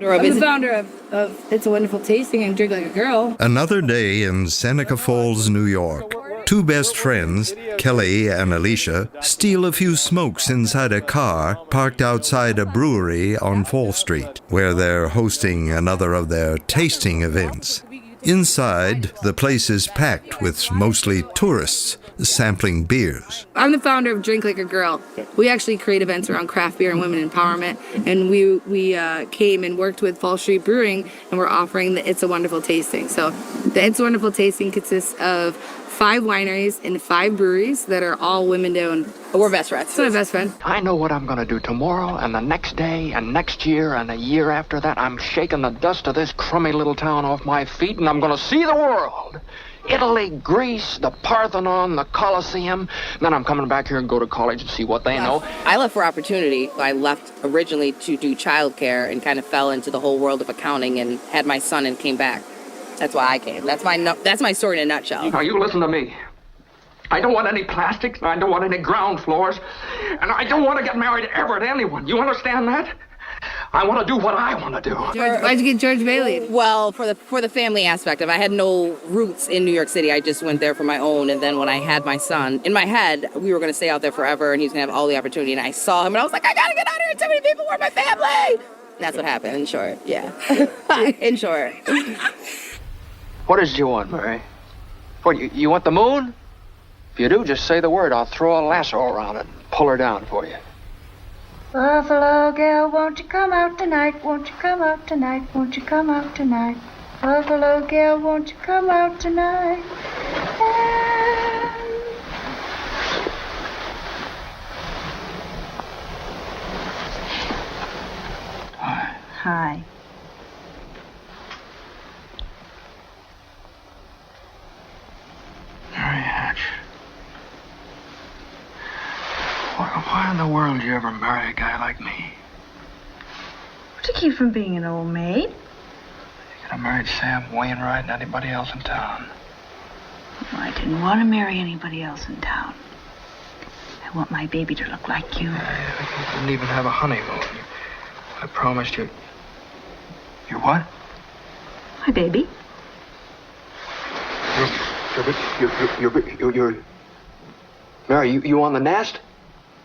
I'm the founder of It's a Wonderful Tasting and Drink Like a Girl. Another day in Seneca Falls, New York. Two best friends, Kelly and Alicia, steal a few smokes inside a car parked outside a brewery on Fall Street, where they're hosting another of their tasting events. Inside, the place is packed with mostly tourists sampling beers. I'm the founder of Drink Like a Girl. We actually create events around craft beer and women empowerment, and we came and worked with Fall Street Brewing, and we're offering the It's a Wonderful Tasting. So the It's a Wonderful Tasting consists of 5 wineries and 5 breweries that are all women-owned. We're best friends. So my best friend. I know what I'm gonna do tomorrow and the next day and next year and a year after that. I'm shaking the dust of this crummy little town off my feet, and I'm gonna see the world. Italy, Greece, the Parthenon, the Colosseum. Then I'm coming back here and go to college and see what they know. I left for opportunity. I left originally to do childcare and kind of fell into the whole world of accounting and had my son and came back. That's why I came. That's my story in a nutshell. Now you listen to me. I don't want any plastics. I don't want any ground floors. And I don't want to get married ever to anyone. You understand that? I want to do what I want to do. Why'd you get George Bailey? Well, for the family aspect of it, I had no roots in New York City. I just went there for my own. And then when I had my son, in my head, we were going to stay out there forever and he was going to have all the opportunity. And I saw him and I was like, I got to get out of here. Too many people were my family. And that's what happened, in short. Yeah. In short. What is it you want, Mary? What, you want the moon? If you do, just say the word. I'll throw a lasso around it and pull her down for you. Buffalo girl, won't you come out tonight? Won't you come out tonight? Won't you come out tonight? Buffalo girl, won't you come out tonight? Hi. Hi. Mary Hatch. Why in the world did you ever marry a guy like me? To keep from being an old maid. You could have married Sam Wainwright and anybody else in town. Well, I didn't want to marry anybody else in town. I want my baby to look like you. You didn't even have a honeymoon. I promised you. Your what? My baby. You're Mary, you on the nest?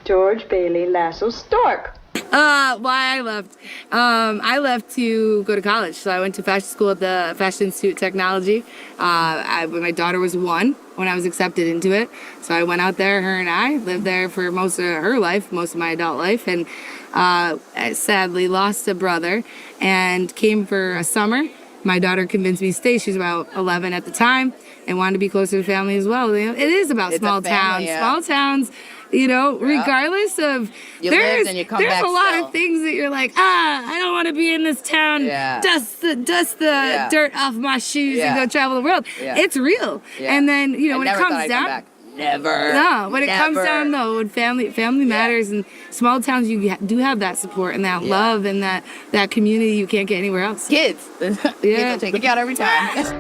George Bailey Lasso Stork. Why I left? I left to go to college. So I went to fashion school at the Fashion Institute of Technology. When my daughter was 1, when I was accepted into it. So I went out there, her and I lived there for most of her life, most of my adult life, and I sadly lost a brother and came for a summer. My daughter convinced me to stay. She was about 11 at the time and wanted to be closer to family as well. You know, it is about small towns. Yeah. Small towns, you know, regardless of there's a lot of things that you're like, I don't want to be in this town. Yeah. Dust the dirt off my shoes and go travel the world. Yeah. It's real. Yeah. And then, you know, when it comes down, never. No, when it comes down though, when family matters, and small towns, you do have that support and that love and that community you can't get anywhere else. Kids. Yeah. Kids take it out every time.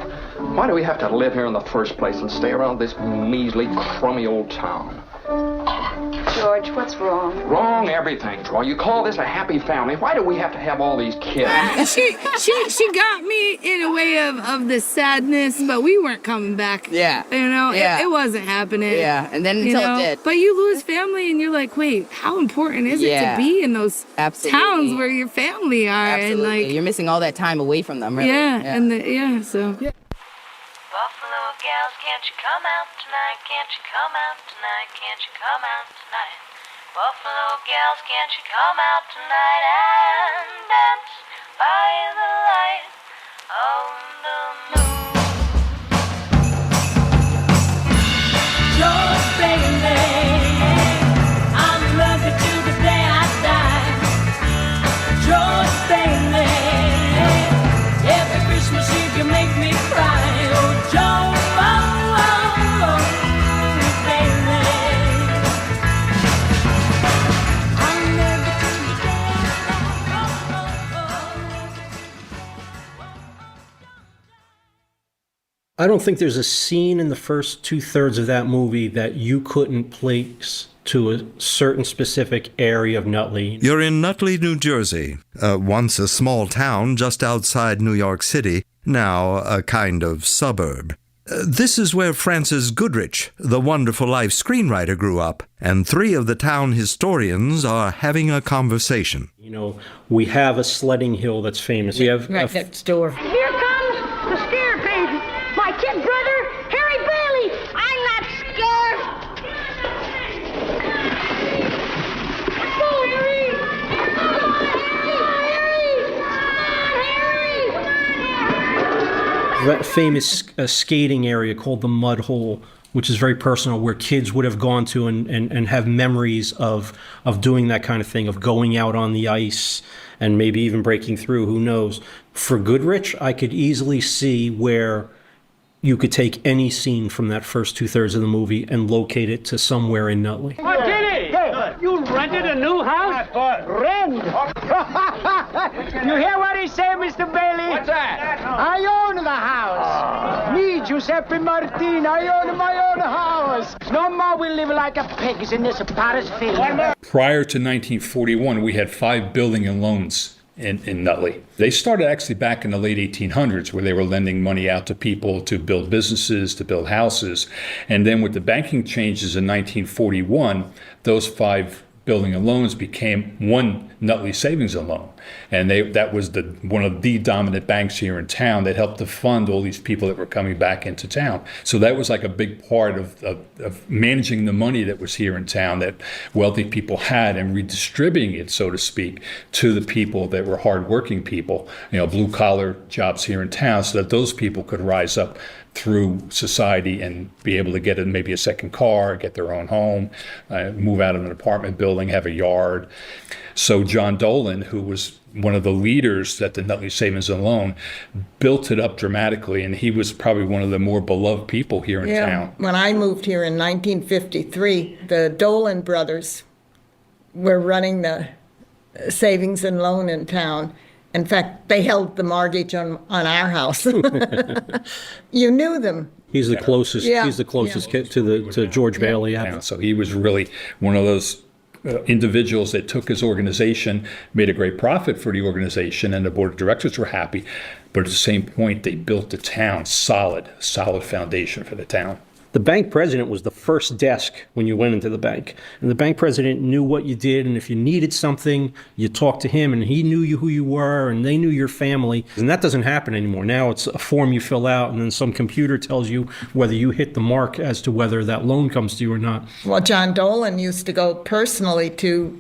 Why do we have to live here in the first place and stay around this measly, crummy old town? George, what's wrong? Wrong, everything's wrong. You call this a happy family? Why do we have to have all these kids? She got me in a way of the sadness, but we weren't coming back. Yeah. You know, it wasn't happening. Yeah, and then until it did. But you lose family and you're like, wait, how important is it to be in those towns where your family are? Absolutely. And like, you're missing all that time away from them, really. Yeah, so. Buffalo gals, can't you come out tonight? Can't you come out tonight? Can't you come out tonight? Buffalo gals, can't you come out tonight and dance by the light of the moon? George Bailey, I'm loving you the day I die. George Bailey, every Christmas Eve you make me cry. Oh, George. I don't think there's a scene in the first 2/3 of that movie that you couldn't place to a certain specific area of Nutley. You're in Nutley, New Jersey, once a small town just outside New York City, now a kind of suburb. This is where Francis Goodrich, the Wonderful Life screenwriter, grew up, and 3 of the town historians are having a conversation. You know, we have a sledding hill that's famous. We have right next door. Here comes the scared baby. My kid brother, Harry Bailey. I'm not scared. Go, Harry. Come on, Harry. Come on, Harry. that famous skating area called the Mud Hole, which is very personal, where kids would have gone to and have memories of doing that kind of thing, of going out on the ice and maybe even breaking through, who knows. For Goodrich, I could easily see where you could take any scene from that first 2/3 of the movie and locate it to somewhere in Nutley. Oh, Jenny! You rented a new house? Rent! You hear what he said, Mr. Bailey? What's that? I own the house. Me, Giuseppe Martini, I own my own house. No more we live like a pigs in this Paris field. Prior to 1941, we had 5 building and loans in Nutley. They started actually back in the late 1800s, where they were lending money out to people to build businesses, to build houses. And then with the banking changes in 1941, those 5 building and loans became one Nutley Savings and Loan. And that was one of the dominant banks here in town that helped to fund all these people that were coming back into town. So that was like a big part of managing the money that was here in town that wealthy people had, and redistributing it, so to speak, to the people that were hardworking people, blue collar jobs here in town, so that those people could rise up through society and be able to get maybe a second car, get their own home, move out of an apartment building, have a yard. So John Dolan, who was one of the leaders at the Nutley Savings and Loan, built it up dramatically, and he was probably one of the more beloved people here in town. When I moved here in 1953, the Dolan brothers were running the savings and loan in town. In fact, they held the mortgage on our house. You knew them. He's the closest. Yeah. He's the closest to George Bailey. Yeah. So he was really one of those individuals that took his organization, made a great profit for the organization, and the board of directors were happy. But at the same point, they built the town solid foundation for the town. The bank president was the first desk when you went into the bank. And the bank president knew what you did, and if you needed something, you talked to him, and he knew who you were, and they knew your family. And that doesn't happen anymore. Now it's a form you fill out, and then some computer tells you whether you hit the mark as to whether that loan comes to you or not. Well, John Dolan used to go personally to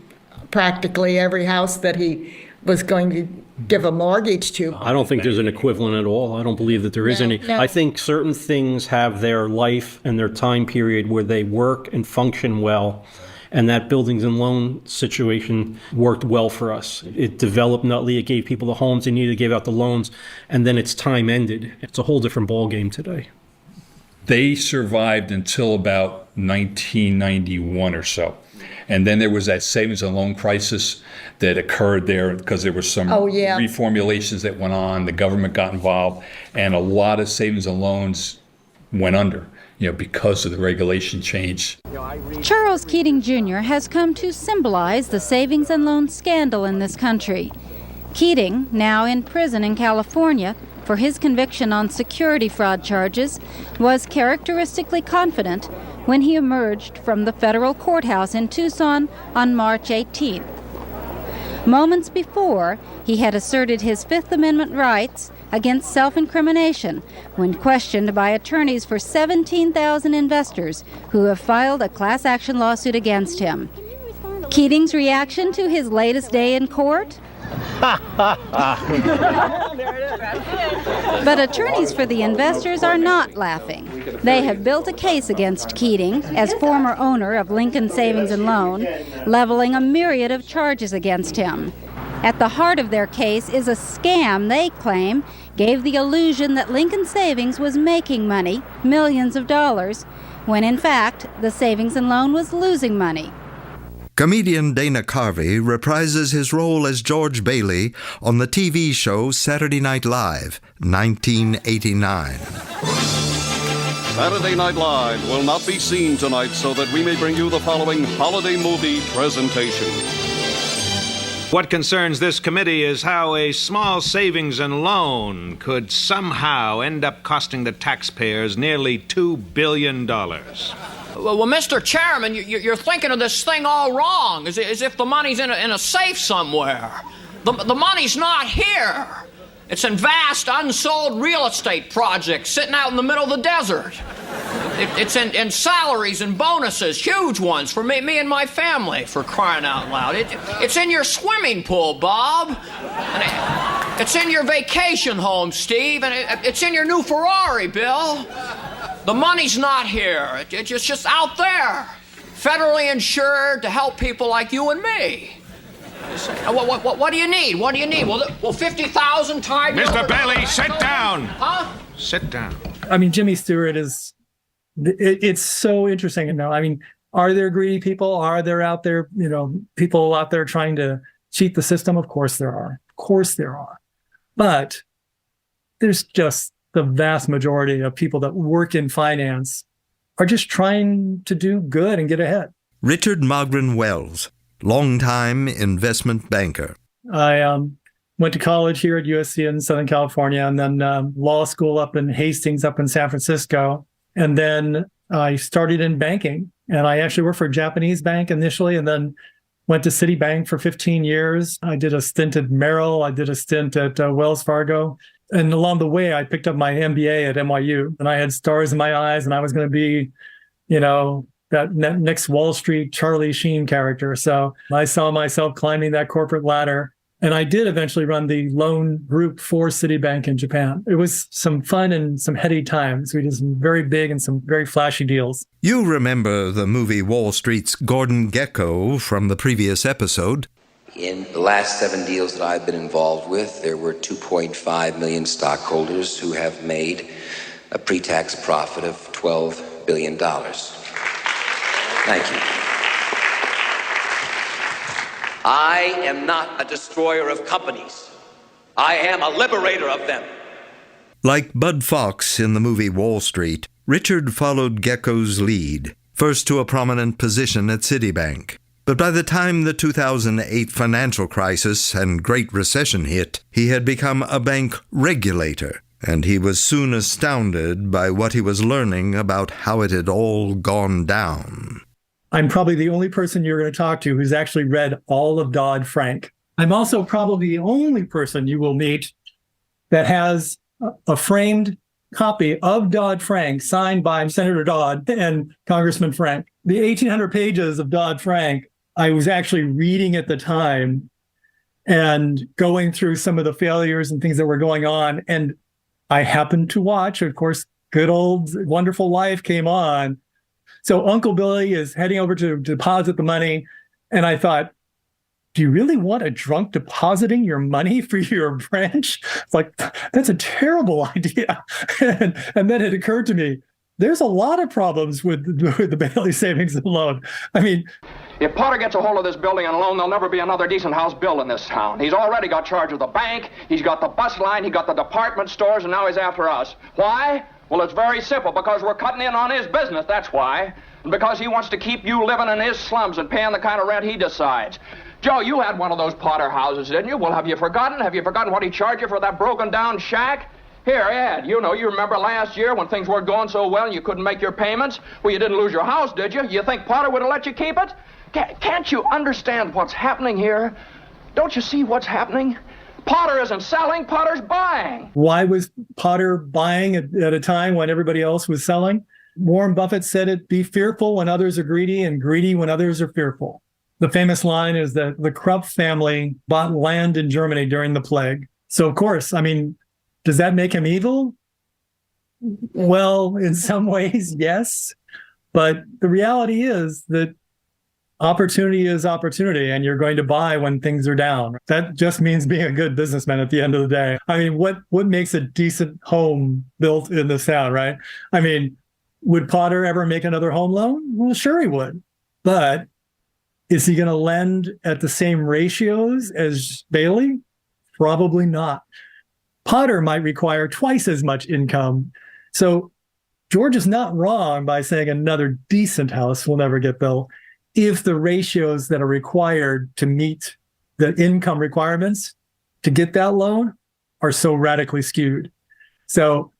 practically every house that he was going to give a mortgage to. I don't think there's an equivalent at all. I don't believe that there is any. No. I think certain things have their life and their time period where they work and function well. And that buildings and loan situation worked well for us. It developed Nutley. It gave people the homes they needed, gave out the loans, and then its time ended. It's a whole different ballgame today. They survived until about 1991 or so. And then there was that savings and loan crisis that occurred there because there were some reformulations that went on. The government got involved, and a lot of savings and loans went under, because of the regulation change. Charles Keating Jr. has come to symbolize the savings and loan scandal in this country. Keating, now in prison in California for his conviction on security fraud charges, was characteristically confident when he emerged from the federal courthouse in Tucson on March 18th. Moments before, he had asserted his Fifth Amendment rights against self-incrimination when questioned by attorneys for 17,000 investors who have filed a class action lawsuit against him. Keating's reaction to his latest day in court? But attorneys for the investors are not laughing. They have built a case against Keating as former owner of Lincoln Savings and Loan, leveling a myriad of charges against him. At the heart of their case is a scam they claim gave the illusion that Lincoln Savings was making money, millions of dollars, when in fact the savings and loan was losing money. Comedian Dana Carvey reprises his role as George Bailey on the TV show Saturday Night Live, 1989. Saturday Night Live will not be seen tonight so that we may bring you the following holiday movie presentation. What concerns this committee is how a small savings and loan could somehow end up costing the taxpayers nearly $2 billion. Well, Mr. Chairman, you're thinking of this thing all wrong, as if the money's in a safe somewhere. The money's not here. It's in vast, unsold real estate projects sitting out in the middle of the desert. It's in salaries and bonuses, huge ones for me and my family, for crying out loud. It's in your swimming pool, Bob. And it's in your vacation home, Steve. And it's in your new Ferrari, Bill. The money's not here. It's just out there, federally insured to help people like you and me. What do you need? What do you need? Well, 50,000 tied. Mr. Bailey, sit down. Huh? Sit down. I mean, Jimmy Stewart is, it's so interesting to know. I mean, are there greedy people? Are there out there, people out there trying to cheat the system? Of course there are. Of course there are. But there's just the vast majority of people that work in finance are just trying to do good and get ahead. Richard Mogren Wells, longtime investment banker. I went to college here at USC in Southern California, and then law school up in Hastings up in San Francisco. And then I started in banking, and I actually worked for a Japanese bank initially, and then went to Citibank for 15 years. I did a stint at Merrill. I did a stint at Wells Fargo. And along the way, I picked up my MBA at NYU, and I had stars in my eyes, and I was going to be, that next Wall Street Charlie Sheen character. So I saw myself climbing that corporate ladder. And I did eventually run the loan group for Citibank in Japan. It was some fun and some heady times. We did some very big and some very flashy deals. You remember the movie Wall Street's Gordon Gekko from the previous episode. In the last 7 deals that I've been involved with, there were 2.5 million stockholders who have made a pre-tax profit of $12 billion. Thank you. I am not a destroyer of companies. I am a liberator of them. Like Bud Fox in the movie Wall Street, Richard followed Gekko's lead, first to a prominent position at Citibank. But by the time the 2008 financial crisis and Great Recession hit, he had become a bank regulator, and he was soon astounded by what he was learning about how it had all gone down. I'm probably the only person you're going to talk to who's actually read all of Dodd-Frank. I'm also probably the only person you will meet that has a framed copy of Dodd-Frank signed by Senator Dodd and Congressman Frank. The 1,800 pages of Dodd-Frank, I was actually reading at the time and going through some of the failures and things that were going on. And I happened to watch, of course, Good Old Wonderful Life came on. So Uncle Billy is heading over to deposit the money. And I thought, do you really want a drunk depositing your money for your branch? It's like, that's a terrible idea. And then it occurred to me, there's a lot of problems with the Bailey Savings and Loan. I mean, if Potter gets a hold of this building and loan, there'll never be another decent house built in this town. He's already got charge of the bank, he's got the bus line, he got the department stores, and now he's after us. Why? Well, it's very simple, because we're cutting in on his business, that's why. And because he wants to keep you living in his slums and paying the kind of rent he decides. Joe, you had one of those Potter houses, didn't you? Well, have you forgotten? Have you forgotten what he charged you for that broken down shack? Here, Ed, you remember last year when things weren't going so well and you couldn't make your payments? Well, you didn't lose your house, did you? You think Potter would have let you keep it? Can't you understand what's happening here? Don't you see what's happening? Potter isn't selling, Potter's buying. Why was Potter buying at a time when everybody else was selling? Warren Buffett said it, be fearful when others are greedy and greedy when others are fearful. The famous line is that the Krupp family bought land in Germany during the plague. So, of course, I mean, does that make him evil? Well, in some ways, yes. But the reality is that opportunity is opportunity, and you're going to buy when things are down. That just means being a good businessman at the end of the day. I mean, what makes a decent home built in this town, right? I mean, would Potter ever make another home loan? Well, sure he would. But is he going to lend at the same ratios as Bailey? Probably not. Potter might require twice as much income. So George is not wrong by saying another decent house will never get built if the ratios that are required to meet the income requirements to get that loan are so radically skewed. So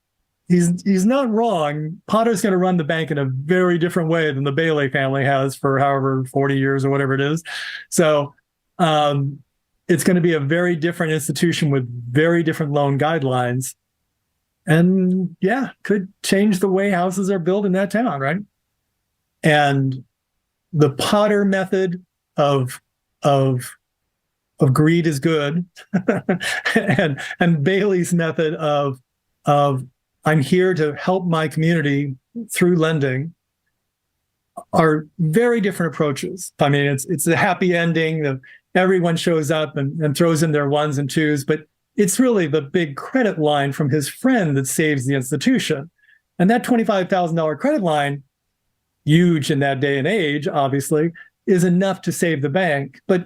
he's not wrong. Potter's going to run the bank in a very different way than the Bailey family has for however 40 years or whatever it is. So it's going to be a very different institution with very different loan guidelines. And yeah, could change the way houses are built in that town, right? And the Potter method of greed is good, and Bailey's method of I'm here to help my community through lending are very different approaches. I mean, it's a happy ending. Everyone shows up and throws in their ones and twos, but it's really the big credit line from his friend that saves the institution. And that $25,000 credit line, huge in that day and age, obviously, is enough to save the bank. But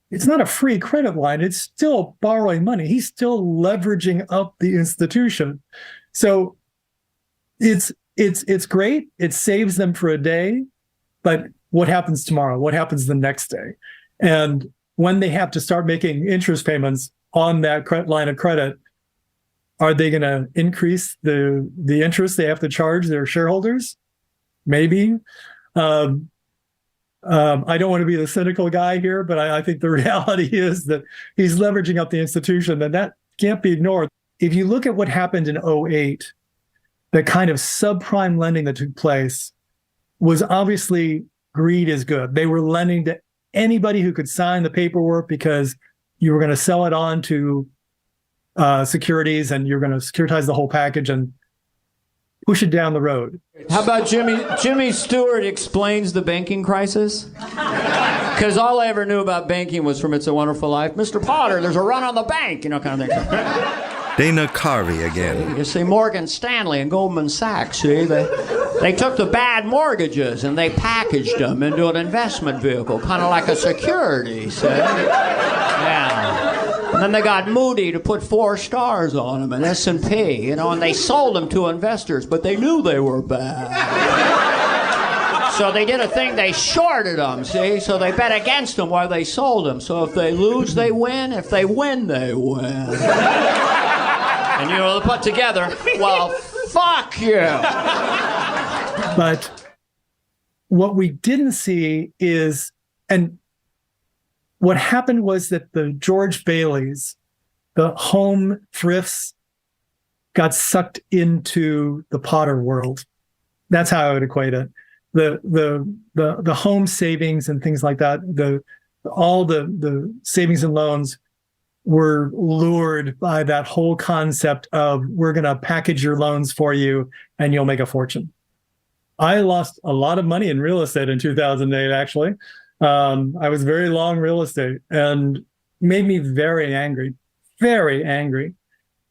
it's not a free credit line. It's still borrowing money. He's still leveraging up the institution. So it's great. It saves them for a day. But what happens tomorrow? What happens the next day? And when they have to start making interest payments on that line of credit, are they going to increase the interest they have to charge their shareholders? Maybe. I don't want to be the cynical guy here, but I think the reality is that he's leveraging up the institution, and that can't be ignored. If you look at what happened in 2008, the kind of subprime lending that took place was obviously greed is good. They were lending to anybody who could sign the paperwork because you were going to sell it on to securities, and you're going to securitize the whole package and push it down the road. How about Jimmy Stewart explains the banking crisis? Because all I ever knew about banking was from It's a Wonderful Life. Mr. Potter, there's a run on the bank, kind of thing. Dana Carvey again. You see, Morgan Stanley and Goldman Sachs, see, they took the bad mortgages and they packaged them into an investment vehicle, kind of like a security, see? Yeah. And then they got Moody to put 4 stars on them, and S&P, and they sold them to investors, but they knew they were bad. So they did a thing, they shorted them, see? So they bet against them while they sold them. So if they lose, they win. If they win, they win. And they put together, well, fuck you. But what we didn't see is, and what happened was that the George Baileys, the home thrifts, got sucked into the Potter world. That's how I would equate it. The home savings and things like that, all the savings and loans were lured by that whole concept of we're going to package your loans for you and you'll make a fortune. I lost a lot of money in real estate in 2008, actually. I was very long real estate, and made me very angry,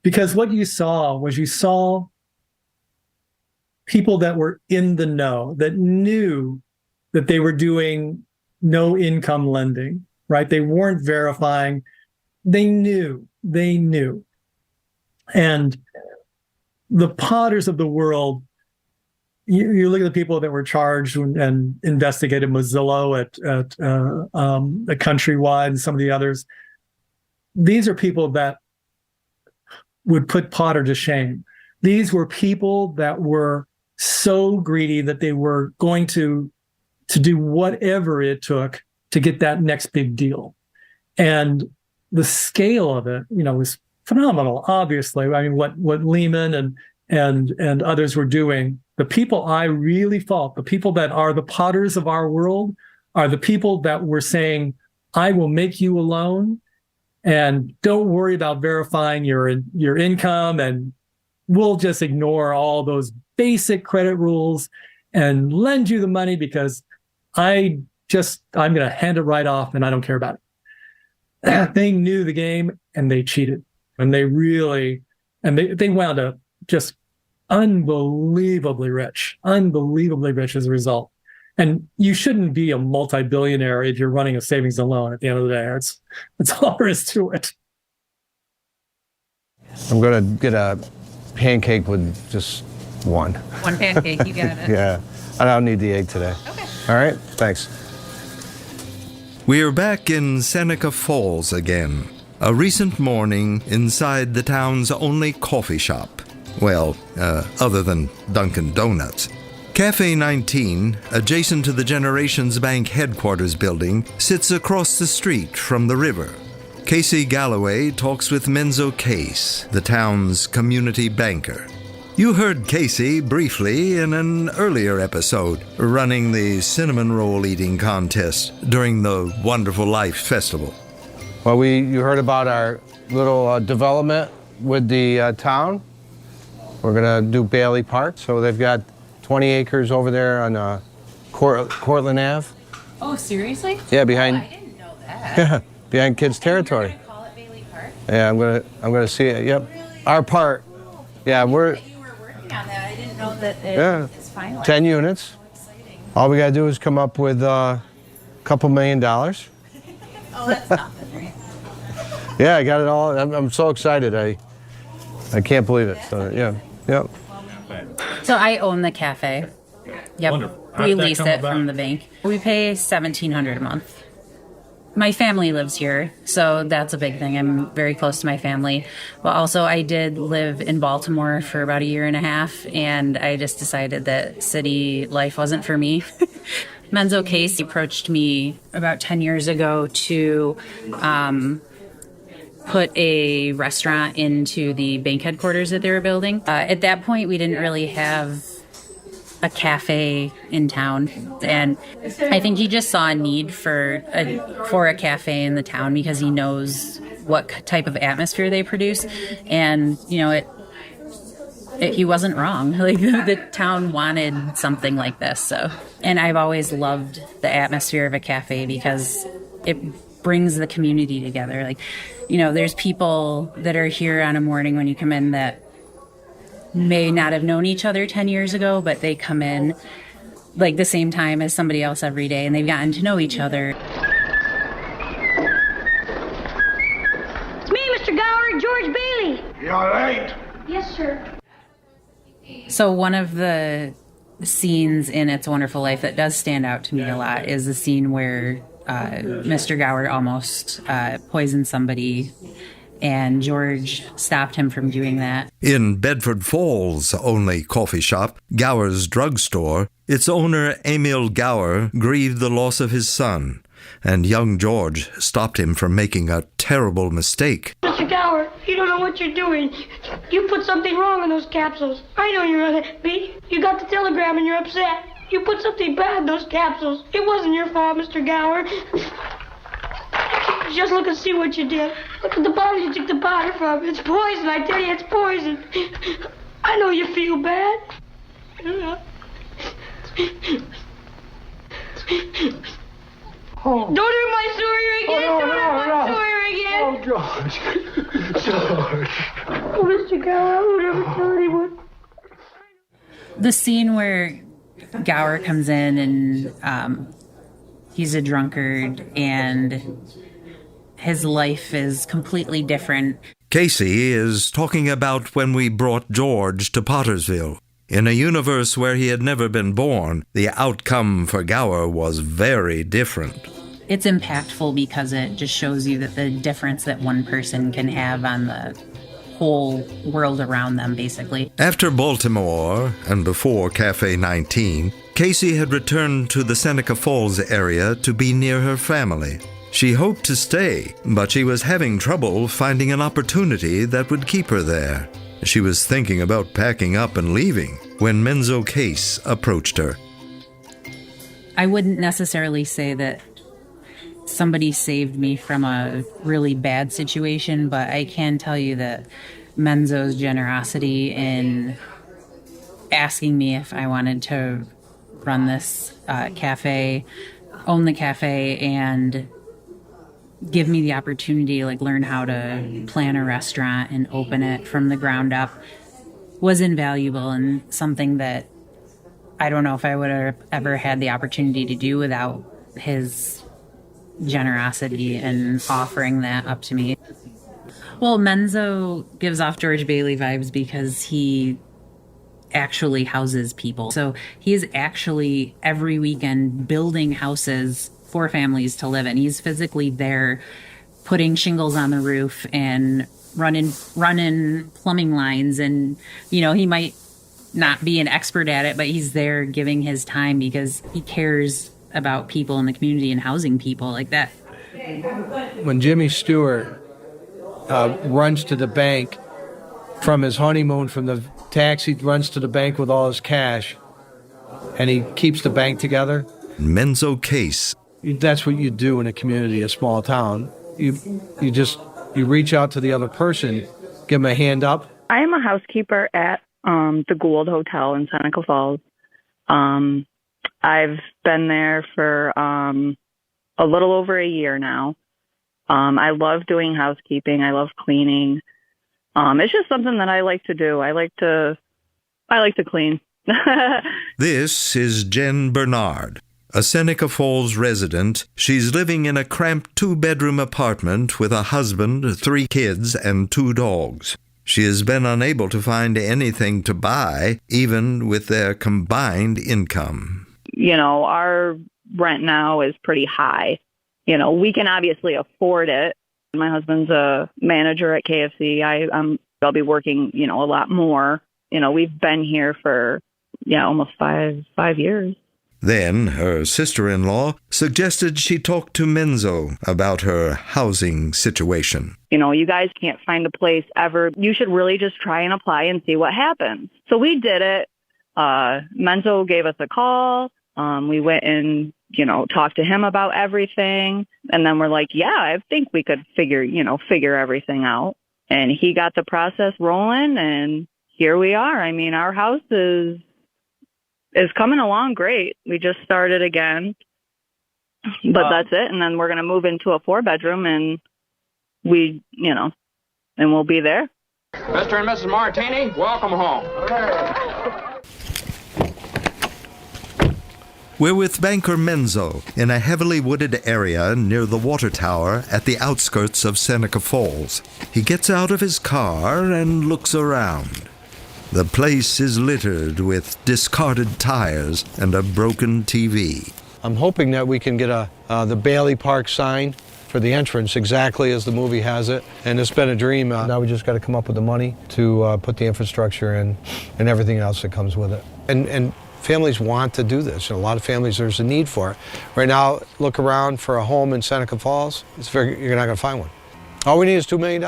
because what you saw people that were in the know, that knew that they were doing no income lending, right? They weren't verifying. They knew. And the Potters of the world, you look at the people that were charged and investigated, Mozillo at Countrywide and some of the others. These are people that would put Potter to shame. These were people that were so greedy that they were going to do whatever it took to get that next big deal. And the scale of it, was phenomenal, obviously. I mean, what Lehman and others were doing. The people I really fault, the people that are the Potters of our world, are the people that were saying, I will make you a loan, and don't worry about verifying your income, and we'll just ignore all those basic credit rules and lend you the money because I'm going to hand it right off and I don't care about it. They knew the game and they cheated, and they wound up just unbelievably rich as a result. And you shouldn't be a multi-billionaire if you're running a savings and loan at the end of the day. That's all there is to it. I'm going to get a pancake with just One. One pancake, you got it. Yeah, I don't need the egg today. Okay. All right, thanks. We are back in Seneca Falls again. A recent morning inside the town's only coffee shop. Well, other than Dunkin' Donuts. Cafe 19, adjacent to the Generations Bank headquarters building, sits across the street from the river. Casey Galloway talks with Menzo Case, the town's community banker. You heard Casey briefly in an earlier episode, running the cinnamon roll eating contest during the Wonderful Life Festival. Well, you heard about our little development with the town. We're going to do Bailey Park, so they've got 20 acres over there on Cortland Ave. Oh, seriously? Yeah, behind. Oh, I didn't know that. Yeah, behind Kids Territory. You're gonna call it Bailey Park? Yeah, I'm gonna see it. Yep, our part. Yeah, we're. You were working on that. I didn't know that it's finalized. 10 units. All we gotta do is come up with a couple $1 million. Oh, that's nothing, right? Yeah, I got it all. I'm so excited. I can't believe it. So yeah, yep. So I own the cafe. Yep. Wonderful. We lease it from the bank. We pay $1,700 a month. My family lives here, so that's a big thing. I'm very close to my family. But also, I did live in Baltimore for about 1.5 years, and I just decided that city life wasn't for me. Menzo Case approached me about 10 years ago to put a restaurant into the bank headquarters that they were building. At that point, we didn't really have a cafe in town, and I think he just saw a need for a cafe in the town because he knows what type of atmosphere they produce, and he wasn't wrong. Like, the town wanted something like this. So, and I've always loved the atmosphere of a cafe because it brings the community together. Like, there's people that are here on a morning when you come in that may not have known each other 10 years ago, but they come in like the same time as somebody else every day, and they've gotten to know each other. It's me, Mr. Gower, George Bailey. You're late. Yes, sir. So one of the scenes in It's a Wonderful Life that does stand out to me a lot is the scene where Mr. Gower almost poisoned somebody, and George stopped him from doing that. In Bedford Falls' only coffee shop, Gower's Drugstore, its owner, Emil Gower, grieved the loss of his son, and young George stopped him from making a terrible mistake. Mr. Gower, you don't know what you're doing. You put something wrong in those capsules. I know you're unhappy. You got the telegram and you're upset. You put something bad in those capsules. It wasn't your fault, Mr. Gower. Just look and see what you did. Look at the bottle you took the powder from. It's poison, I tell you, it's poison. I know you feel bad. Oh. Don't hurt my story again. Don't hurt my story again. Oh, George. George. Oh, Mr. Gower, I won't ever tell anyone. The scene where Gower comes in and he's a drunkard and his life is completely different. Casey is talking about when we brought George to Pottersville. In a universe where he had never been born, the outcome for Gower was very different. It's impactful because it just shows you that the difference that one person can have on the whole world around them, basically. After Baltimore, and before Cafe 19, Casey had returned to the Seneca Falls area to be near her family. She hoped to stay, but she was having trouble finding an opportunity that would keep her there. She was thinking about packing up and leaving when Menzo Case approached her. I wouldn't necessarily say that somebody saved me from a really bad situation, but I can tell you that Menzo's generosity in asking me if I wanted to run this cafe, own the cafe, and give me the opportunity to learn how to plan a restaurant and open it from the ground up was invaluable, and something that I don't know if I would have ever had the opportunity to do without his generosity and offering that up to me. Well, Menzo gives off George Bailey vibes because he actually houses people. So he is actually every weekend building houses for families to live in. He's physically there putting shingles on the roof and running plumbing lines. And, you know, he might not be an expert at it, but he's there giving his time because he cares about people in the community and housing people like that. When Jimmy Stewart runs to the bank from his honeymoon, from the taxi, runs to the bank with all his cash, and he keeps the bank together. Menzo Case. That's what you do in a community, a small town. You reach out to the other person, give them a hand up. I am a housekeeper at the Gould Hotel in Seneca Falls. I've been there for a little over a year now. I love doing housekeeping. I love cleaning. It's just something that I like to do. I like to clean. This is Jen Bernard, a Seneca Falls resident. She's living in a cramped 2-bedroom apartment with a husband, 3 kids, and 2 dogs. She has been unable to find anything to buy, even with their combined income. You know, our rent now is pretty high. You know, we can obviously afford it. My husband's a manager at KFC. I'll be working, you know, a lot more. You know, we've been here for, almost five years. Then her sister-in-law suggested she talk to Menzo about her housing situation. You know, you guys can't find a place ever. You should really just try and apply and see what happens. So we did it. Menzo gave us a call. We went and, talked to him about everything. And then we're like, yeah, I think we could figure everything out. And he got the process rolling, and here we are. I mean, our house is coming along great. We just started again, but that's it. And then we're going to move into a 4-bedroom, and and we'll be there. Mr. and Mrs. Martini, welcome home. We're with banker Menzo in a heavily wooded area near the water tower at the outskirts of Seneca Falls. He gets out of his car and looks around. The place is littered with discarded tires and a broken TV. I'm hoping that we can get the Bailey Park sign for the entrance exactly as the movie has it. And it's been a dream. Now we just got to come up with the money to put the infrastructure in and everything else that comes with it. And families want to do this. A lot of families, there's a need for it. Right now, look around for a home in Seneca Falls. You're not going to find one. All we need is $2 million.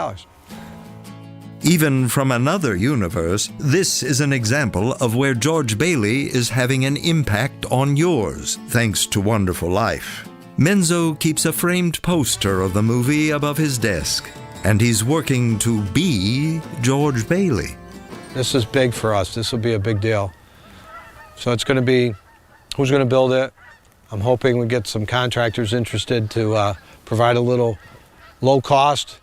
Even from another universe, this is an example of where George Bailey is having an impact on yours, thanks to Wonderful Life. Menzo keeps a framed poster of the movie above his desk, and he's working to be George Bailey. This is big for us. This will be a big deal. So it's going to be, who's going to build it? I'm hoping we get some contractors interested to provide a little low cost.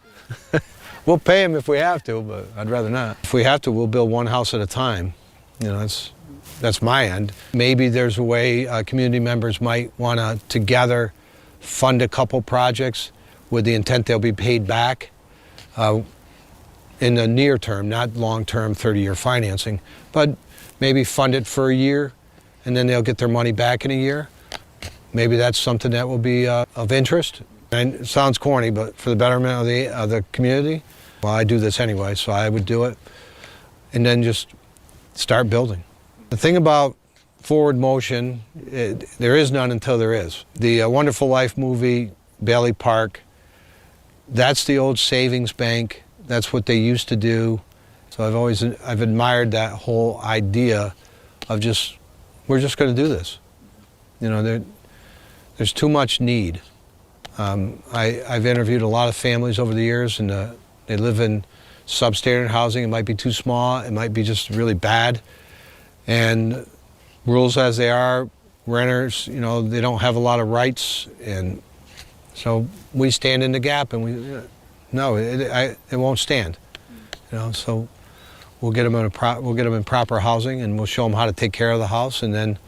We'll pay them if we have to, but I'd rather not. If we have to, we'll build one house at a time. That's my end. Maybe there's a way community members might want to together fund a couple projects with the intent they'll be paid back in the near term, not long-term 30-year financing, but maybe fund it for a year, and then they'll get their money back in a year. Maybe that's something that will be of interest. And it sounds corny, but for the betterment of the community, well, I do this anyway, so I would do it. And then just start building. The thing about forward motion, there is none until there is. The Wonderful Life movie, Bailey Park, that's the old savings bank. That's what they used to do. So I've admired that whole idea of we're just going to do this. There's too much need. I've interviewed a lot of families over the years, and they live in substandard housing. It might be too small. It might be just really bad. And rules as they are, renters, they don't have a lot of rights. And so we stand in the gap, and it won't stand. So we'll get them in proper housing, and we'll show them how to take care of the house. And then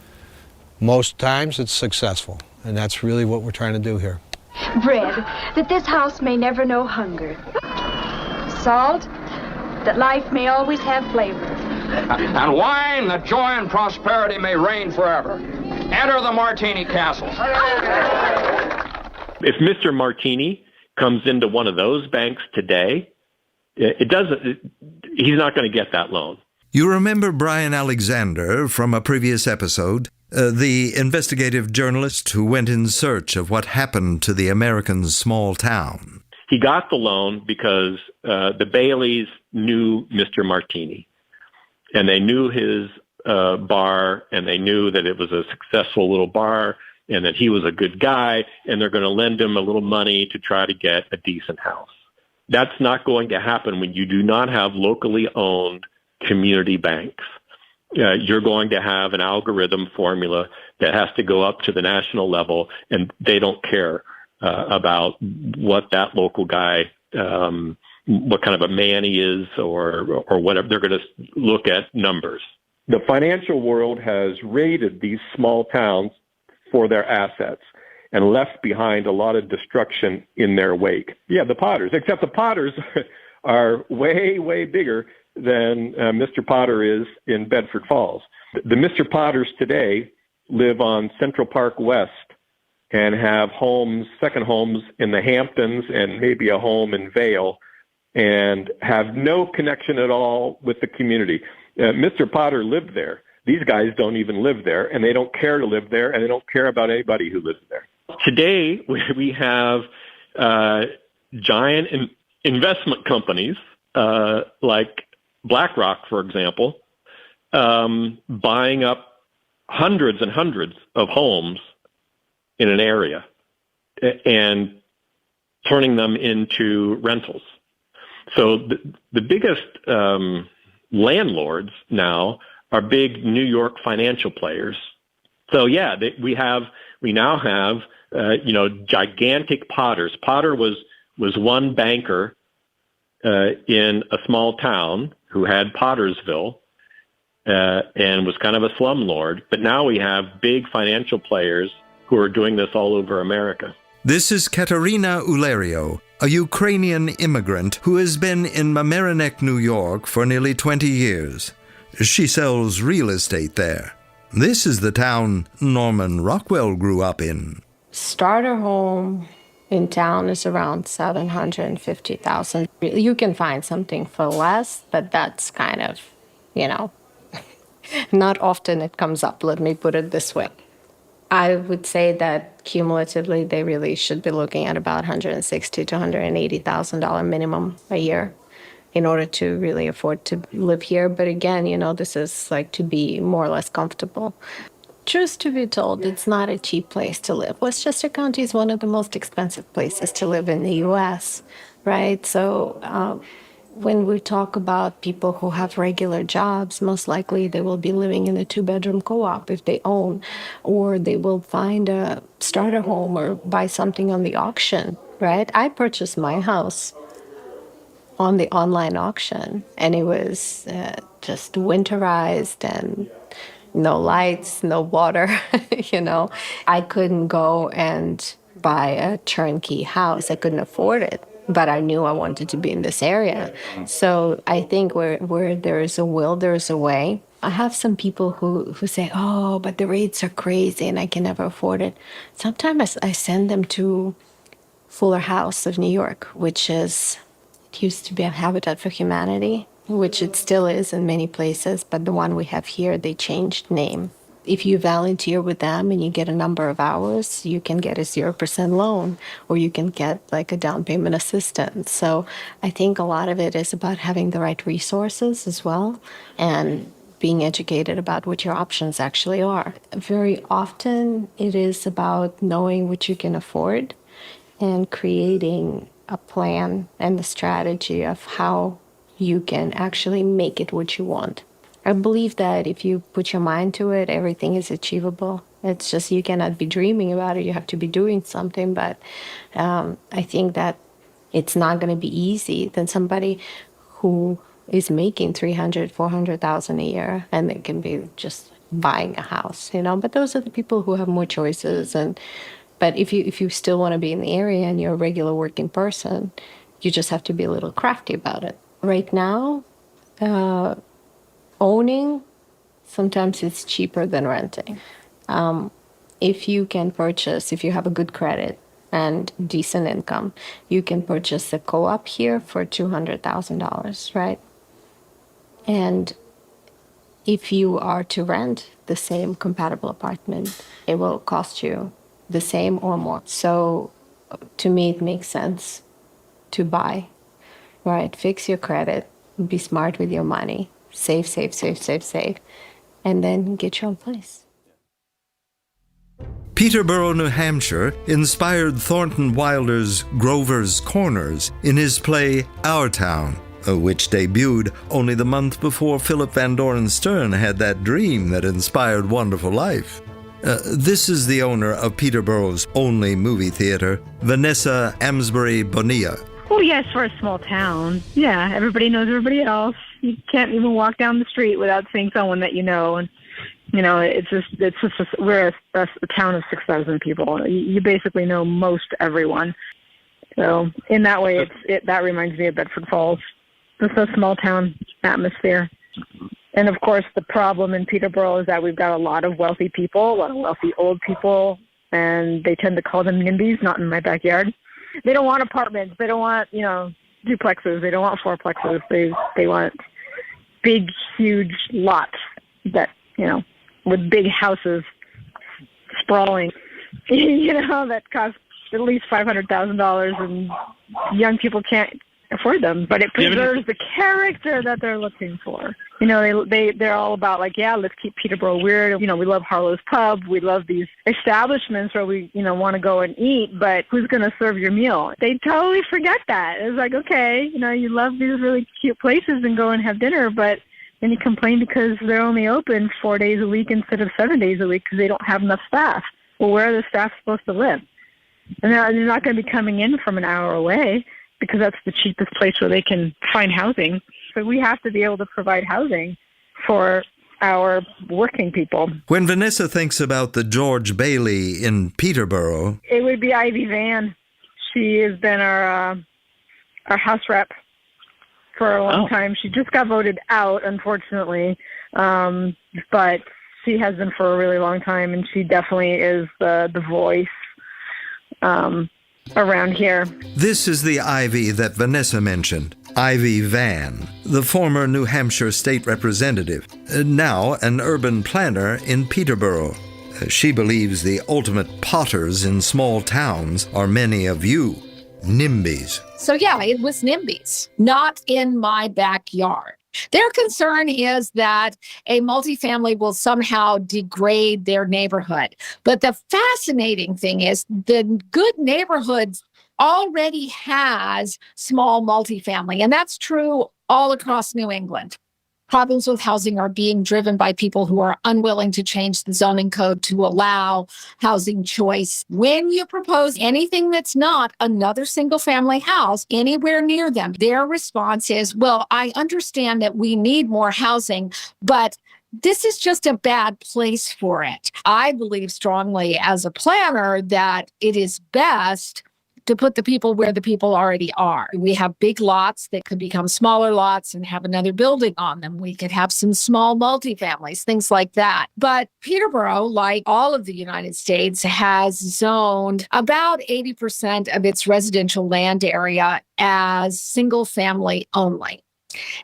most times it's successful. And that's really what we're trying to do here. Bread, that this house may never know hunger. Salt, that life may always have flavor. And wine, that joy and prosperity may reign forever. Enter the Martini Castle. If Mr. Martini comes into one of those banks today, he's not going to get that loan. You remember Brian Alexander from a previous episode, the investigative journalist who went in search of what happened to the American small town. He got the loan because the Baileys knew Mr. Martini, and they knew his bar, and they knew that it was a successful little bar, and that he was a good guy, and they're going to lend him a little money to try to get a decent house. That's not going to happen when you do not have locally owned community banks. You're going to have an algorithm formula that has to go up to the national level, and they don't care about what that local guy, what kind of a man he is or whatever. They're going to look at numbers. The financial world has raided these small towns for their assets and left behind a lot of destruction in their wake. Yeah, the Potters, except the Potters are way, way bigger than Mr. Potter is in Bedford Falls. The Mr. Potters today live on Central Park West and have homes, second homes in the Hamptons and maybe a home in Vail, and have no connection at all with the community. Mr. Potter lived there. These guys don't even live there, and they don't care to live there, and they don't care about anybody who lives there. Today, we have giant investment companies like BlackRock, for example, buying up hundreds and hundreds of homes in an area and turning them into rentals. So the biggest landlords now are big New York financial players. So yeah, we now have gigantic Potters. Potter was one banker in a small town who had Pottersville and was kind of a slumlord. But now we have big financial players who are doing this all over America. This is Katerina Ulerio, a Ukrainian immigrant who has been in Mamaroneck, New York for nearly 20 years. She sells real estate there. This is the town Norman Rockwell grew up in. Starter home in town is around $750,000. You can find something for less, but that's kind of, not often it comes up, let me put it this way. I would say that cumulatively they really should be looking at about $160,000 to $180,000 minimum a year in order to really afford to live here. But again, this is like to be more or less comfortable. Truth to be told, it's not a cheap place to live. Westchester County is one of the most expensive places to live in the U.S., right? So when we talk about people who have regular jobs, most likely they will be living in a two-bedroom co-op if they own, or they will find a starter home or buy something on the auction, right? I purchased my house on the online auction, and it was just winterized and no lights, no water, I couldn't go and buy a turnkey house. I couldn't afford it, but I knew I wanted to be in this area. So I think where there is a will, there is a way. I have some people who say, oh, but the rates are crazy and I can never afford it. Sometimes I send them to Fuller House of New York, which is, it used to be a Habitat for Humanity, which it still is in many places, but the one we have here, they changed name. If you volunteer with them and you get a number of hours, you can get a 0% loan, or you can get like a down payment assistance. So I think a lot of it is about having the right resources as well, and being educated about what your options actually are. Very often it is about knowing what you can afford and creating a plan and the strategy of how you can actually make it what you want. I believe that if you put your mind to it, everything is achievable. It's just you cannot be dreaming about it. You have to be doing something. But I think that it's not going to be easy than somebody who is making $300,000, $400,000 a year, and they can be just buying a house, But those are the people who have more choices. But if you still want to be in the area and you're a regular working person, you just have to be a little crafty about it. Right now, owning, sometimes it's cheaper than renting. If you can purchase, if you have a good credit and decent income, you can purchase a co-op here for $200,000, right? And if you are to rent the same compatible apartment, it will cost you the same or more. So to me, it makes sense to buy, right? Fix your credit, be smart with your money, save, and then get your own place. Peterborough, New Hampshire inspired Thornton Wilder's Grover's Corners in his play Our Town, which debuted only the month before Philip Van Doren Stern had that dream that inspired Wonderful Life. This is the owner of Peterborough's only movie theater, Vanessa Amsbury Bonilla. Oh, yes, for a small town. Yeah, everybody knows everybody else. You can't even walk down the street without seeing someone that you know. And, you know, we're a town of 6,000 people. You basically know most everyone. So in that way, that reminds me of Bedford Falls. It's a small town atmosphere. And of course, the problem in Peterborough is that we've got a lot of wealthy people, a lot of wealthy old people, and they tend to call them NIMBYs, not in my backyard. They don't want apartments. They don't want, duplexes. They don't want fourplexes. They want big, huge lots that, with big houses sprawling, that cost at least $500,000, and young people can't afford them. But it preserves the character that they're looking for. They're all about let's keep Peterborough weird. We love Harlow's Pub. We love these establishments where we, want to go and eat, but who's going to serve your meal? They totally forget that. It's like, okay, you love these really cute places and go and have dinner, but then you complain because they're only open 4 days a week instead of 7 days a week because they don't have enough staff. Well, where are the staff supposed to live? And they're not going to be coming in from an hour away because that's the cheapest place where they can find housing. So we have to be able to provide housing for our working people. When Vanessa thinks about the George Bailey in Peterborough, it would be Ivy Van. She has been our house rep for a long time. She just got voted out, unfortunately, but she has been for a really long time, and she definitely is the voice around here. This is the Ivy that Vanessa mentioned, Ivy Van, the former New Hampshire state representative, now an urban planner in Peterborough. She believes the ultimate potters in small towns are many of you, NIMBYs. So yeah, it was NIMBYs, not in my backyard. Their concern is that a multifamily will somehow degrade their neighborhood. But the fascinating thing is the good neighborhoods already has small multifamily, and that's true all across New England. Problems with housing are being driven by people who are unwilling to change the zoning code to allow housing choice. When you propose anything that's not another single-family house anywhere near them, their response is, well, I understand that we need more housing, but this is just a bad place for it. I believe strongly as a planner that it is best to put the people where the people already are. We have big lots that could become smaller lots and have another building on them. We could have some small multifamilies, things like that. But Peterborough, like all of the United States, has zoned about 80% of its residential land area as single family only.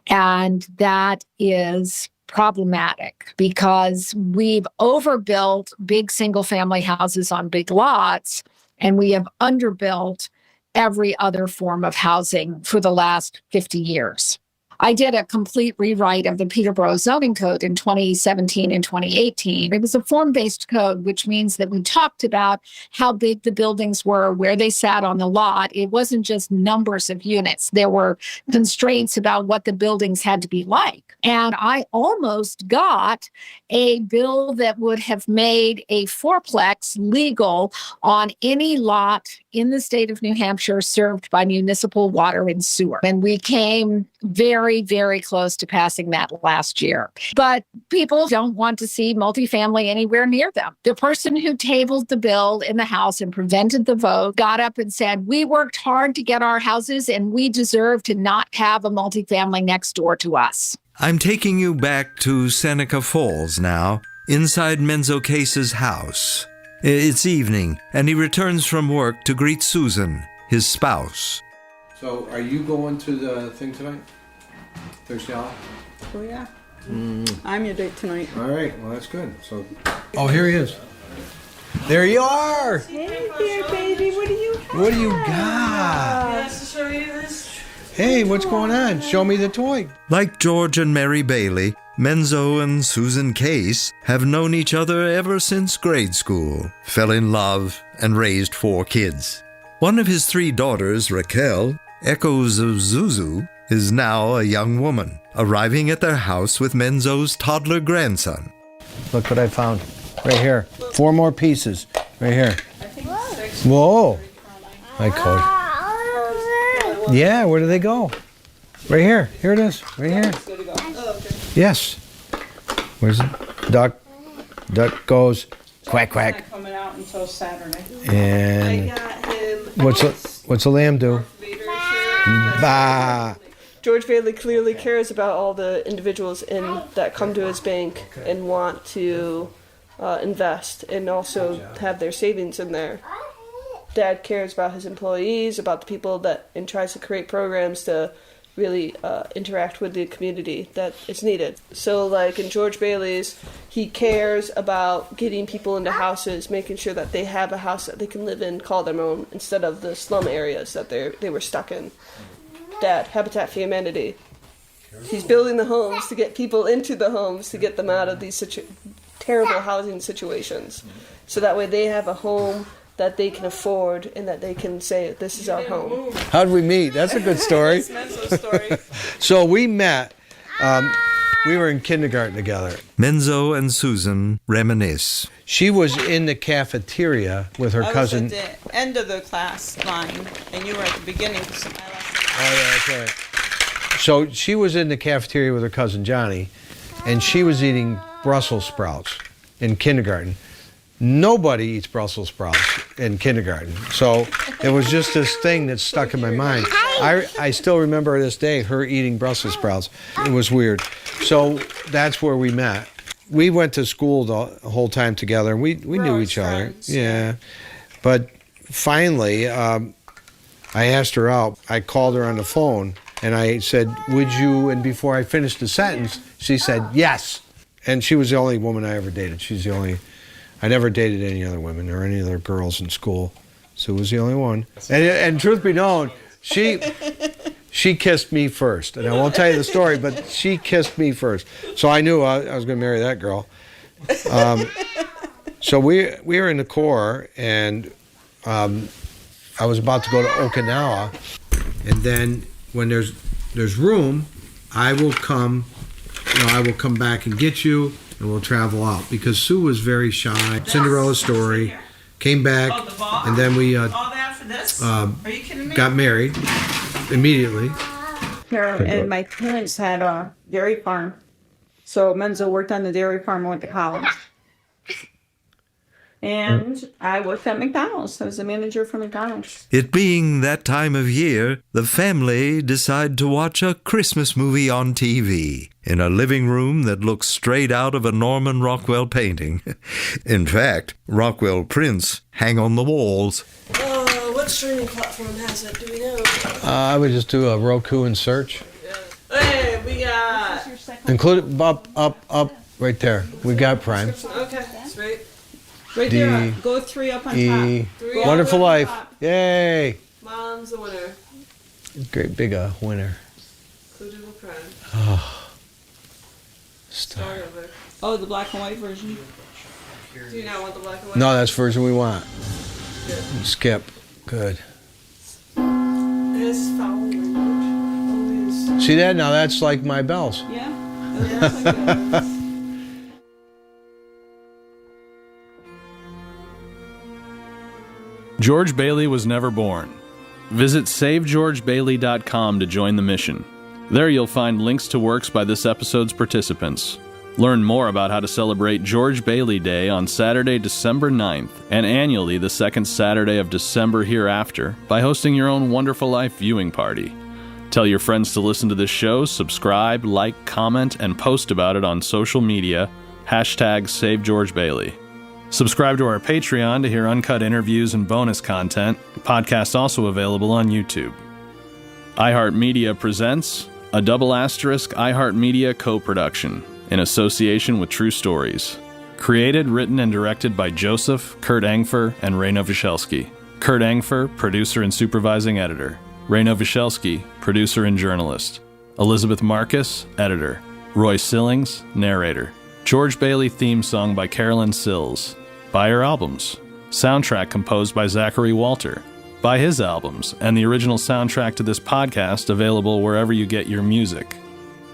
And that is problematic because we've overbuilt big single family houses on big lots, and we have underbuilt every other form of housing for the last 50 years. I did a complete rewrite of the Peterborough zoning code in 2017 and 2018. It was a form-based code, which means that we talked about how big the buildings were, where they sat on the lot. It wasn't just numbers of units. There were constraints about what the buildings had to be like. And I almost got a bill that would have made a fourplex legal on any lot in the state of New Hampshire served by municipal water and sewer. And we came very, very close to passing that last year. But people don't want to see multifamily anywhere near them. The person who tabled the bill in the House and prevented the vote got up and said, we worked hard to get our houses and we deserve to not have a multifamily next door to us. I'm taking you back to Seneca Falls now, inside Menzo Case's house. It's evening, and he returns from work to greet Susan, his spouse. So, are you going to the thing tonight? Thursday off? Oh, yeah. I'm your date tonight. All right, well, that's good. So, oh, here he is. There you are! Hey there, baby. What do you have? What do you got? Yes, to show you this. Hey, what's going on? Show me the toy. Like George and Mary Bailey, Menzo and Susan Case have known each other ever since grade school, fell in love, and raised 4 kids. One of his 3 daughters, Raquel, echoes of Zuzu, is now a young woman, arriving at their house with Menzo's toddler grandson. Look what I found. Right here. 4 more pieces. Right here. Whoa. Hi, Cody. Yeah, where do they go? Right here. Here it is. Right here. Yes. Where's it? Duck goes quack quack. Not coming out until Saturday. And I got him. What's a lamb do? Bah. George Bailey clearly cares about all the individuals that come to his bank and want to invest and also have their savings in there. Dad cares about his employees, about the people and tries to create programs to really interact with the community that is needed. So like in George Bailey's, he cares about getting people into houses, making sure that they have a house that they can live in, call their own, instead of the slum areas that they were stuck in. Dad, Habitat for Humanity. He's building the homes to get people into the homes, to get them out of these terrible housing situations. So that way they have a home that they can afford and that they can say, this is our home. How'd we meet? That's a good story. So we met, we were in kindergarten together. Menzo and Susan reminisce. She was in the cafeteria with her cousin. I was at the end of the class line, and you were at the beginning. So my last Oh, yeah, that's right. So she was in the cafeteria with her cousin Johnny, and she was eating Brussels sprouts in kindergarten. Nobody eats Brussels sprouts in kindergarten. So it was just this thing that stuck in my mind. I still remember to this day her eating Brussels sprouts. It was weird. So that's where we met. We went to school the whole time together, and we knew each other. Friends. Yeah. But finally, I asked her out. I called her on the phone, and I said, would you, and before I finished the sentence, she said, yes. And she was the only woman I ever dated. She's the only... I never dated any other women or any other girls in school. Sue was the only one. And truth be known, she kissed me first. And I won't tell you the story, but she kissed me first. So I knew I was going to marry that girl. So we were in the Corps, and I was about to go to Okinawa. And then when there's room, I will come back and get you. And we'll travel out, because Sue was very shy. Cinderella story, came back, and then we got married immediately. And my parents had a dairy farm, so Menzo worked on the dairy farm and went to college. And I worked at McDonald's. I was a manager for McDonald's. It being that time of year, the family decide to watch a Christmas movie on TV in a living room that looks straight out of a Norman Rockwell painting. In fact, Rockwell prints hang on the walls. What streaming platform has it? Do we know? I would just do a Roku and search. Hey, we got... Include it up, right there. We got Prime. Okay, sweet. Right there, go 3 up on top. Wonderful Life. Yay. Mom's the winner. Great big winner. Included with Prime. Oh. Star. Oh, the black and white version. Do you not want the black and white? No, that's the version we want. Good. Skip. Good. It's following remote. Always. See that? Now that's like my bells. Yeah. George Bailey was never born. Visit SaveGeorgeBailey.com to join the mission. There you'll find links to works by this episode's participants. Learn more about how to celebrate George Bailey Day on Saturday, December 9th, and annually the second Saturday of December hereafter by hosting your own Wonderful Life viewing party. Tell your friends to listen to this show, subscribe, like, comment, and post about it on social media, #SaveGeorgeBailey. Subscribe to our Patreon to hear uncut interviews and bonus content. The podcast also available on YouTube. iHeartMedia presents a iHeartMedia co-production in association with True Stories. Created, written, and directed by Joseph, Kurt Engfer, and Ray Novoselsky. Kurt Engfer, producer and supervising editor. Ray Novoselsky, producer and journalist. Elizabeth Marcus, editor. Roy Sillings, narrator. George Bailey theme song by Carolyn Sills. Buy her albums. Soundtrack composed by Zachary Walter. Buy his albums and the original soundtrack to this podcast available wherever you get your music.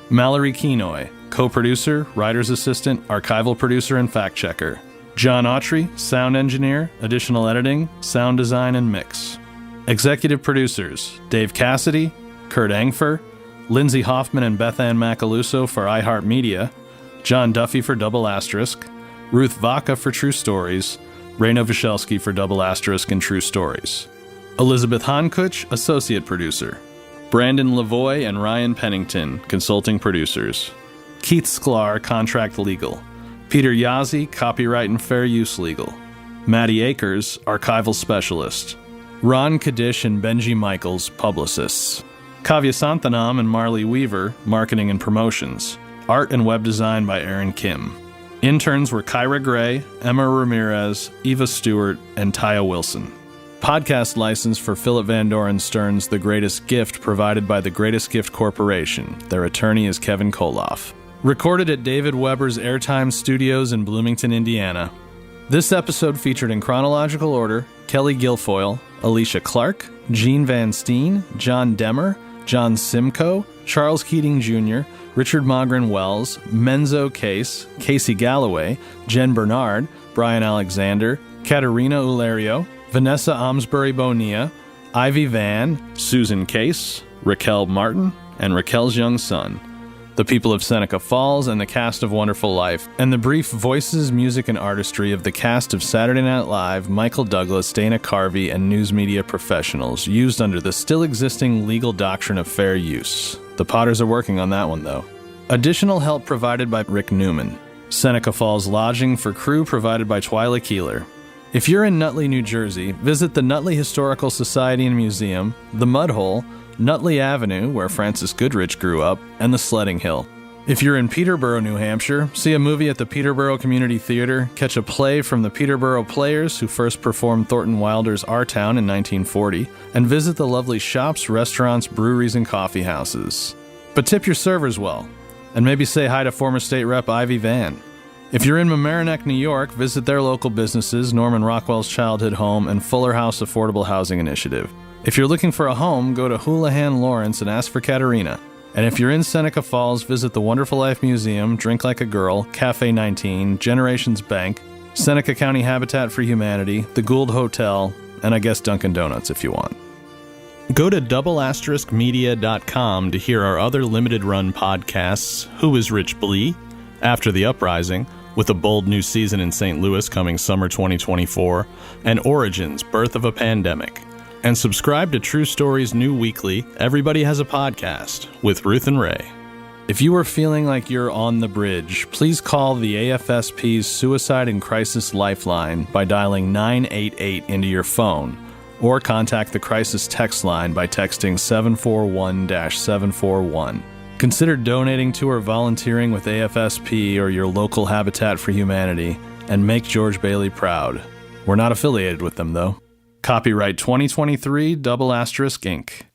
Mallory Kenoy, co-producer, writer's assistant, archival producer, and fact-checker. John Autry, sound engineer, additional editing, sound design, and mix. Executive producers, Dave Cassidy, Kurt Engfer, Lindsay Hoffman and Beth Ann Macaluso for iHeartMedia, John Duffy for **, Ruth Vaca for True Stories, Ray Novoselsky for ** and True Stories. Elizabeth Hankuch, associate producer. Brandon Lavoie and Ryan Pennington, consulting producers. Keith Sklar, contract legal. Peter Yazzie, copyright and fair use legal. Maddie Akers, archival specialist. Ron Kadish and Benji Michaels, publicists. Kavya Santhanam and Marley Weaver, marketing and promotions. Art and web design by Aaron Kim. Interns were Kyra Gray, Emma Ramirez, Eva Stewart, and Taya Wilson. Podcast license for Philip Van Doren Stern's The Greatest Gift provided by The Greatest Gift Corporation. Their attorney is Kevin Koloff. Recorded at David Weber's Airtime Studios in Bloomington, Indiana. This episode featured in chronological order Kelly Guilfoyle, Alicia Clark, Gene Van Steen, John Demmer, John Simcoe, Charles Keating Jr., Richard Mogren Wells, Menzo Case, Casey Galloway, Jen Bernard, Brian Alexander, Katerina Ulerio, Vanessa Amsbury Bonilla, Ivy Van, Susan Case, Raquel Martin, and Raquel's young son. The people of Seneca Falls and the cast of Wonderful Life, and the brief voices, music, and artistry of the cast of Saturday Night Live, Michael Douglas, Dana Carvey, and news media professionals, used under the still existing legal doctrine of fair use. The Potters are working on that one, though. Additional help provided by Rick Newman. Seneca Falls lodging for crew provided by Twyla Keeler. If you're in Nutley, New Jersey, visit the Nutley Historical Society and Museum, the Mud Hole, Nutley Avenue, where Francis Goodrich grew up, and the Sledding Hill. If you're in Peterborough, New Hampshire, see a movie at the Peterborough Community Theater, catch a play from the Peterborough Players who first performed Thornton Wilder's Our Town in 1940, and visit the lovely shops, restaurants, breweries, and coffee houses. But tip your servers well, and maybe say hi to former state rep Ivy Van. If you're in Mamaroneck, New York, visit their local businesses, Norman Rockwell's Childhood Home and Fuller House Affordable Housing Initiative. If you're looking for a home, go to Houlihan Lawrence and ask for Katerina. And if you're in Seneca Falls, visit the Wonderful Life Museum, Drink Like a Girl, Cafe 19, Generations Bank, Seneca County Habitat for Humanity, the Gould Hotel, and I guess Dunkin' Donuts if you want. Go to *media.com to hear our other limited-run podcasts, Who is Rich Blee? After the Uprising, with a bold new season in St. Louis coming summer 2024, and Origins, Birth of a Pandemic. And subscribe to True Stories' new weekly, Everybody Has a Podcast, with Ruth and Ray. If you are feeling like you're on the bridge, please call the AFSP's Suicide and Crisis Lifeline by dialing 988 into your phone, or contact the crisis text line by texting 741-741. Consider donating to or volunteering with AFSP or your local Habitat for Humanity, and make George Bailey proud. We're not affiliated with them, though. Copyright 2023 *Inc.